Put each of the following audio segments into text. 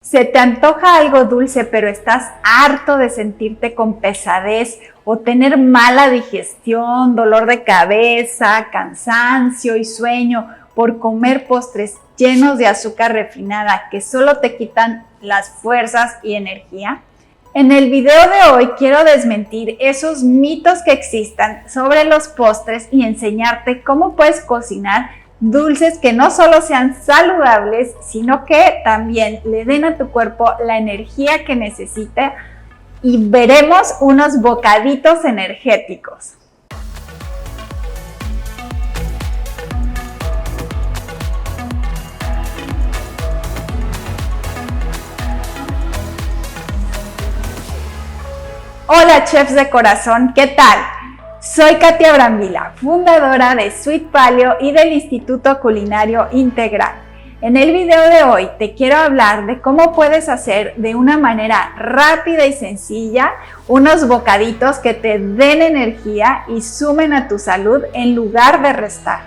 ¿Se te antoja algo dulce pero estás harto de sentirte con pesadez o tener mala digestión, dolor de cabeza, cansancio y sueño por comer postres llenos de azúcar refinada que solo te quitan las fuerzas y energía? En el video de hoy quiero desmentir esos mitos que existan sobre los postres y enseñarte cómo puedes cocinar dulces que no solo sean saludables, sino que también le den a tu cuerpo la energía que necesita y veremos unos bocaditos energéticos. Hola chefs de corazón, ¿qué tal? Soy Katia Brambila, fundadora de Sweet Paleo y del Instituto Culinario Integral. En el video de hoy te quiero hablar de cómo puedes hacer de una manera rápida y sencilla unos bocaditos que te den energía y sumen a tu salud en lugar de restar.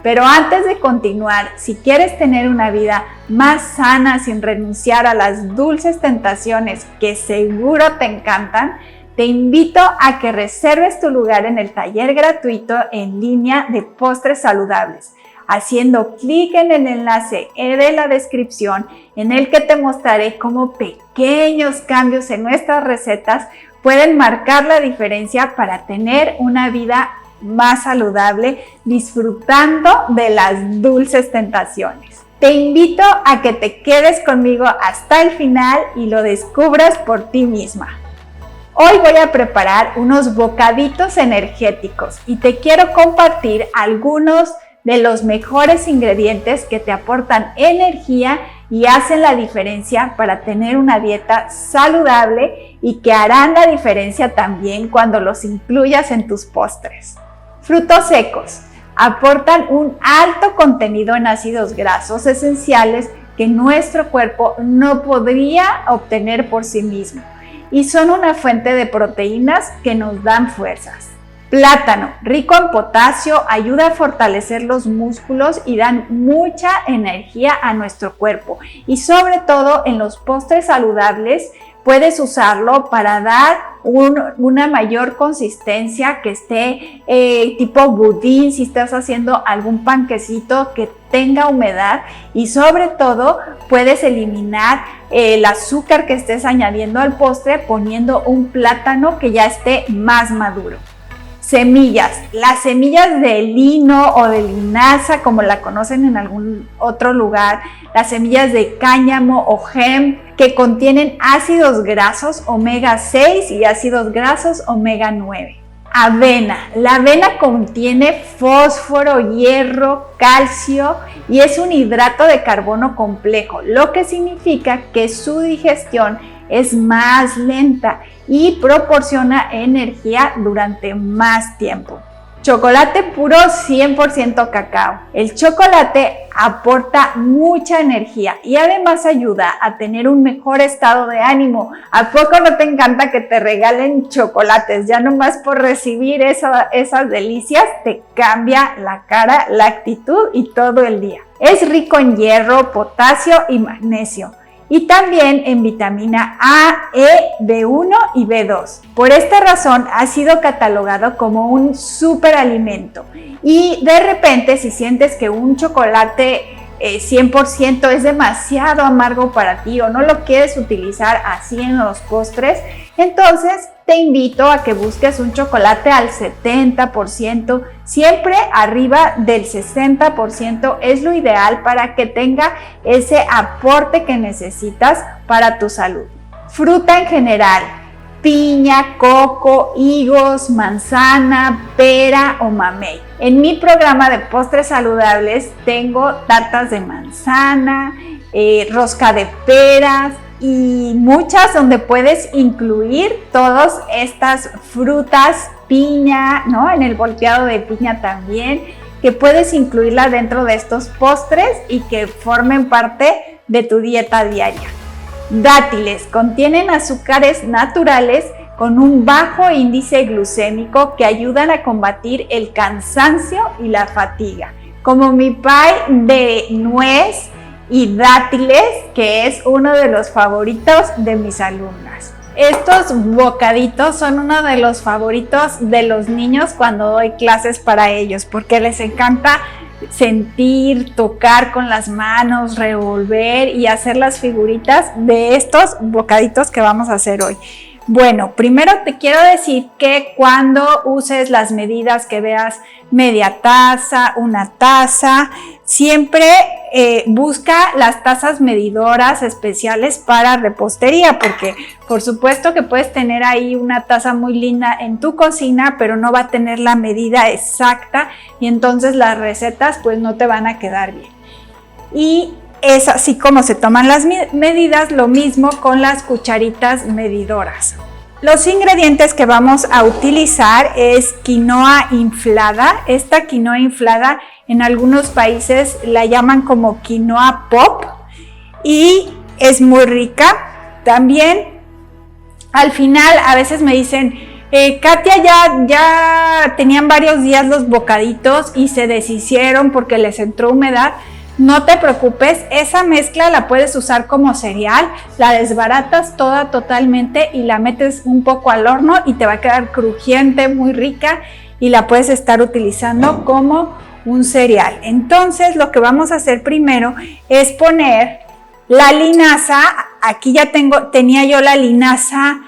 Pero antes de continuar, si quieres tener una vida más sana sin renunciar a las dulces tentaciones que seguro te encantan, te invito a que reserves tu lugar en el taller gratuito en línea de postres saludables, haciendo clic en el enlace de la descripción en el que te mostraré cómo pequeños cambios en nuestras recetas pueden marcar la diferencia para tener una vida más saludable, disfrutando de las dulces tentaciones. Te invito a que te quedes conmigo hasta el final y lo descubras por ti misma. Hoy voy a preparar unos bocaditos energéticos y te quiero compartir algunos de los mejores ingredientes que te aportan energía y hacen la diferencia para tener una dieta saludable y que harán la diferencia también cuando los incluyas en tus postres. Frutos secos aportan un alto contenido en ácidos grasos esenciales que nuestro cuerpo no podría obtener por sí mismo y son una fuente de proteínas que nos dan fuerzas. Plátano, rico en potasio, ayuda a fortalecer los músculos y dan mucha energía a nuestro cuerpo. Y sobre todo en los postres saludables puedes usarlo para dar una mayor consistencia, que esté tipo budín, si estás haciendo algún panquecito que tenga humedad, y sobre todo puedes eliminar el azúcar que estés añadiendo al postre poniendo un plátano que ya esté más maduro. Semillas, las semillas de lino o de linaza, como la conocen en algún otro lugar, las semillas de cáñamo o hemp, que contienen ácidos grasos omega 6 y ácidos grasos omega 9. Avena, la avena contiene fósforo, hierro, calcio y es un hidrato de carbono complejo, lo que significa que su digestión es más lenta y proporciona energía durante más tiempo. Chocolate puro 100% cacao. El chocolate aporta mucha energía y además ayuda a tener un mejor estado de ánimo. ¿A poco no te encanta que te regalen chocolates? Ya nomás por recibir esas delicias te cambia la cara, la actitud y todo el día. Es rico en hierro, potasio y magnesio. Y también en vitamina A, E, B1 y B2. Por esta razón ha sido catalogado como un superalimento. Y de repente, si sientes que un chocolate 100% es demasiado amargo para ti o no lo quieres utilizar así en los postres, entonces te invito a que busques un chocolate al 70%, siempre arriba del 60% es lo ideal para que tenga ese aporte que necesitas para tu salud. Fruta en general, piña, coco, higos, manzana, pera o mamey. En mi programa de postres saludables tengo tartas de manzana, rosca de peras y muchas donde puedes incluir todas estas frutas, piña, ¿no? En el volteado de piña también, que puedes incluirla dentro de estos postres y que formen parte de tu dieta diaria. Dátiles contienen azúcares naturales con un bajo índice glucémico que ayudan a combatir el cansancio y la fatiga. Como mi pie de nuez y dátiles, que es uno de los favoritos de mis alumnas. Estos bocaditos son uno de los favoritos de los niños cuando doy clases para ellos, porque les encanta sentir, tocar con las manos, revolver y hacer las figuritas de estos bocaditos que vamos a hacer hoy. Bueno, primero te quiero decir que cuando uses las medidas, que veas media taza, una taza, siempre busca las tazas medidoras especiales para repostería, porque por supuesto que puedes tener ahí una taza muy linda en tu cocina, pero no va a tener la medida exacta y entonces las recetas pues no te van a quedar bien. Y es así como se toman las medidas, lo mismo con las cucharitas medidoras. Los ingredientes que vamos a utilizar es quinoa inflada. Esta quinoa inflada en algunos países la llaman como quinoa pop y es muy rica. También al final a veces me dicen, Katia, ya tenían varios días los bocaditos y se deshicieron porque les entró humedad. No te preocupes, esa mezcla la puedes usar como cereal, la desbaratas toda totalmente y la metes un poco al horno y te va a quedar crujiente, muy rica y la puedes estar utilizando como un cereal. Entonces lo que vamos a hacer primero es poner la linaza. Aquí ya tenía yo la linaza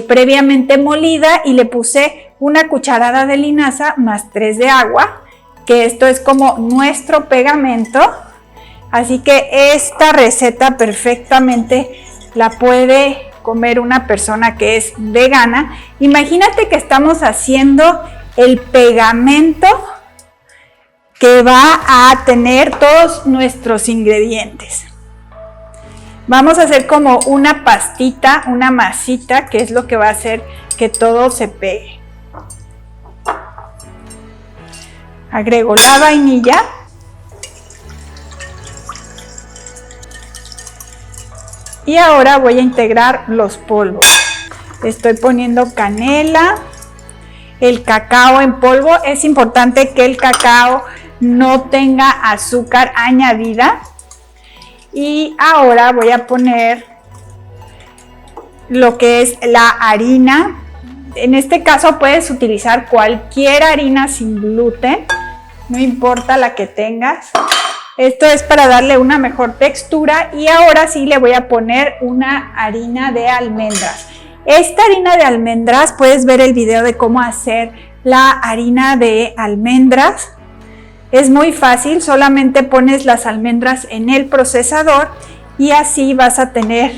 previamente molida y le puse una cucharada de linaza más 3 de agua, que esto es como nuestro pegamento. Así que esta receta perfectamente la puede comer una persona que es vegana. Imagínate que estamos haciendo el pegamento que va a tener todos nuestros ingredientes. Vamos a hacer como una pastita, una masita, que es lo que va a hacer que todo se pegue. Agrego la vainilla. Y ahora voy a integrar los polvos. Estoy poniendo canela, el cacao en polvo. Es importante que el cacao no tenga azúcar añadida. Y ahora voy a poner lo que es la harina. En este caso puedes utilizar cualquier harina sin gluten, no importa la que tengas. Esto es para darle una mejor textura y ahora sí le voy a poner una harina de almendras. Esta harina de almendras, puedes ver el video de cómo hacer la harina de almendras. Es muy fácil, solamente pones las almendras en el procesador y así vas a tener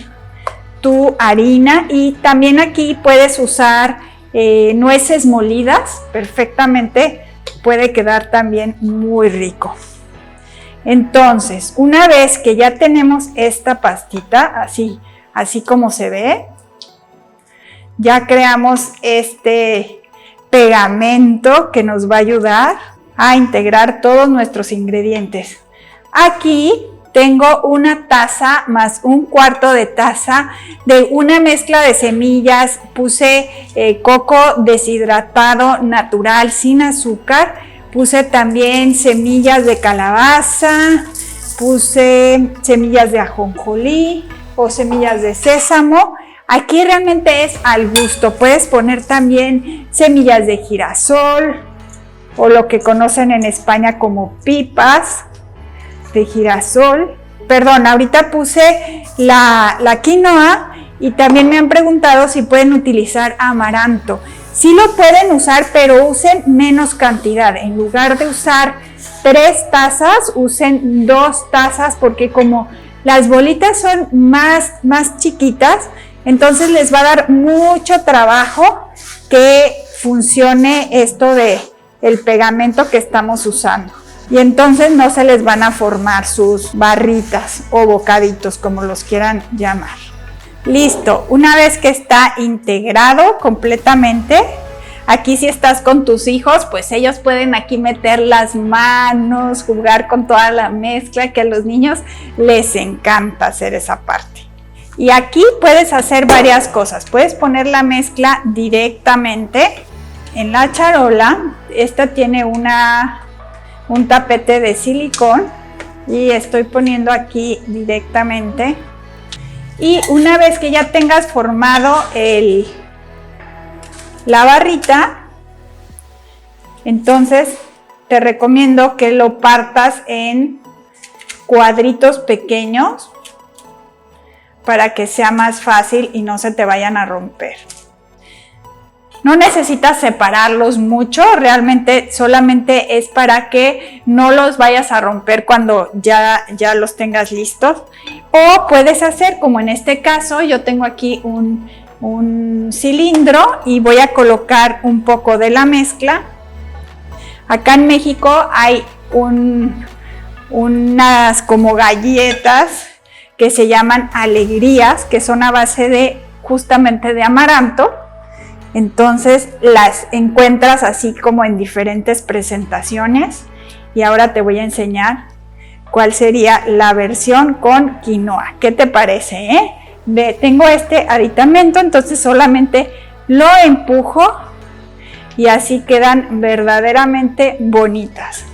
tu harina. Y también aquí puedes usar nueces molidas, perfectamente puede quedar también muy rico. Entonces, una vez que ya tenemos esta pastita, así como se ve, ya creamos este pegamento que nos va a ayudar a integrar todos nuestros ingredientes. Aquí tengo una taza más un cuarto de taza de una mezcla de semillas. Puse coco deshidratado natural sin azúcar. Puse también semillas de calabaza, puse semillas de ajonjolí o semillas de sésamo. Aquí realmente es al gusto. Puedes poner también semillas de girasol o lo que conocen en España como pipas de girasol. Perdón, ahorita puse la quinoa y también me han preguntado si pueden utilizar amaranto. Sí lo pueden usar, pero usen menos cantidad. En lugar de usar 3 tazas, usen 2 tazas porque como las bolitas son más chiquitas, entonces les va a dar mucho trabajo que funcione esto de el pegamento que estamos usando. Y entonces no se les van a formar sus barritas o bocaditos, como los quieran llamar. Listo, una vez que está integrado completamente, aquí si estás con tus hijos, pues ellos pueden aquí meter las manos, jugar con toda la mezcla, que a los niños les encanta hacer esa parte. Y aquí puedes hacer varias cosas. Puedes poner la mezcla directamente en la charola. Esta tiene un tapete de silicón y estoy poniendo aquí directamente. Y una vez que ya tengas formado la barrita, entonces te recomiendo que lo partas en cuadritos pequeños para que sea más fácil y no se te vayan a romper. No necesitas separarlos mucho, realmente solamente es para que no los vayas a romper cuando ya los tengas listos. O puedes hacer como en este caso, yo tengo aquí un cilindro y voy a colocar un poco de la mezcla. Acá en México hay unas como galletas que se llaman alegrías, que son a base justamente de amaranto. Entonces las encuentras así como en diferentes presentaciones y ahora te voy a enseñar cuál sería la versión con quinoa. ¿Qué te parece? Tengo este aditamento, entonces solamente lo empujo y así quedan verdaderamente bonitas.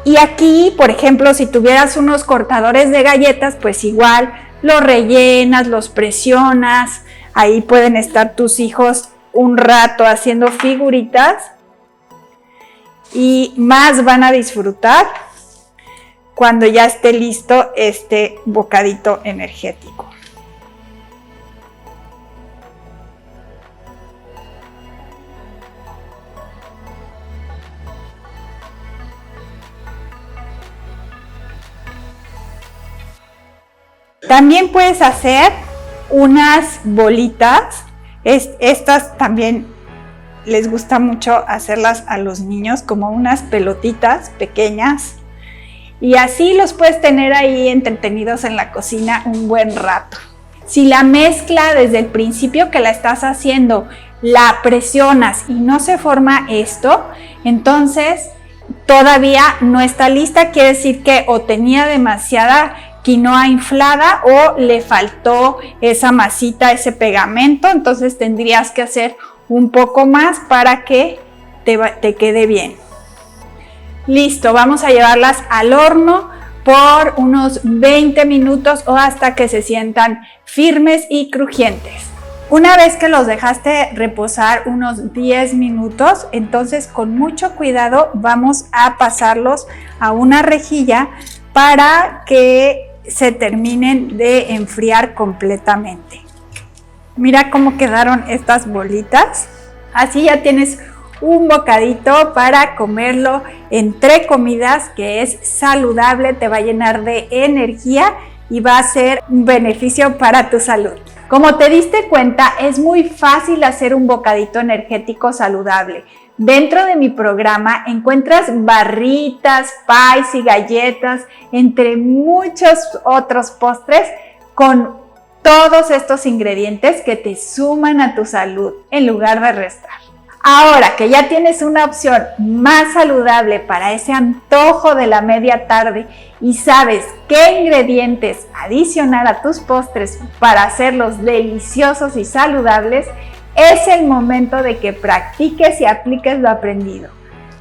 Y aquí, por ejemplo, si tuvieras unos cortadores de galletas, pues igual los rellenas, los presionas, ahí pueden estar tus hijos un rato haciendo figuritas y más van a disfrutar cuando ya esté listo este bocadito energético. También puedes hacer unas bolitas. Estas también les gusta mucho hacerlas a los niños, como unas pelotitas pequeñas. Y así los puedes tener ahí entretenidos en la cocina un buen rato. Si la mezcla desde el principio que la estás haciendo, la presionas y no se forma esto, entonces todavía no está lista. Quiere decir que o tenía demasiada quinoa inflada o le faltó esa masita, ese pegamento, entonces tendrías que hacer un poco más para que te quede bien. Listo, vamos a llevarlas al horno por unos 20 minutos o hasta que se sientan firmes y crujientes. Una vez que los dejaste reposar unos 10 minutos, entonces con mucho cuidado vamos a pasarlos a una rejilla para que se terminen de enfriar completamente. Mira cómo quedaron estas bolitas. Así ya tienes un bocadito para comerlo entre comidas, que es saludable, te va a llenar de energía y va a ser un beneficio para tu salud. Como te diste cuenta, es muy fácil hacer un bocadito energético saludable. Dentro de mi programa encuentras barritas, pies y galletas, entre muchos otros postres con todos estos ingredientes que te suman a tu salud en lugar de restar. Ahora que ya tienes una opción más saludable para ese antojo de la media tarde y sabes qué ingredientes adicionar a tus postres para hacerlos deliciosos y saludables, es el momento de que practiques y apliques lo aprendido.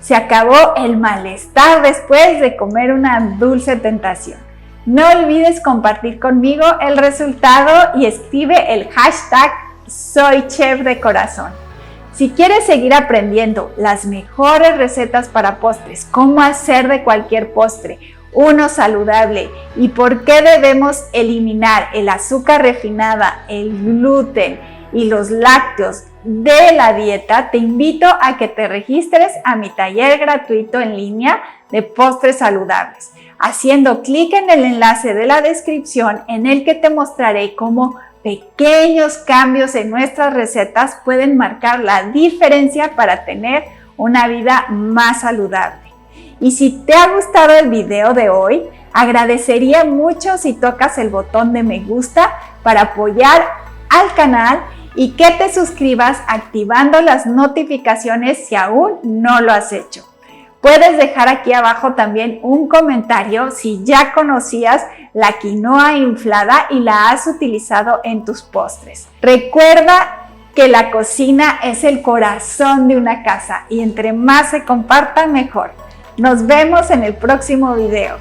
Se acabó el malestar después de comer una dulce tentación. No olvides compartir conmigo el resultado y escribe el hashtag #SoyChefDeCorazón. Si quieres seguir aprendiendo las mejores recetas para postres, cómo hacer de cualquier postre uno saludable y por qué debemos eliminar el azúcar refinada, el gluten y los lácteos de la dieta, te invito a que te registres a mi taller gratuito en línea de postres saludables, haciendo clic en el enlace de la descripción en el que te mostraré cómo pequeños cambios en nuestras recetas pueden marcar la diferencia para tener una vida más saludable. Y si te ha gustado el video de hoy, agradecería mucho si tocas el botón de me gusta para apoyar al canal y que te suscribas activando las notificaciones si aún no lo has hecho. Puedes dejar aquí abajo también un comentario si ya conocías la quinoa inflada y la has utilizado en tus postres. Recuerda que la cocina es el corazón de una casa y entre más se comparta mejor. Nos vemos en el próximo video.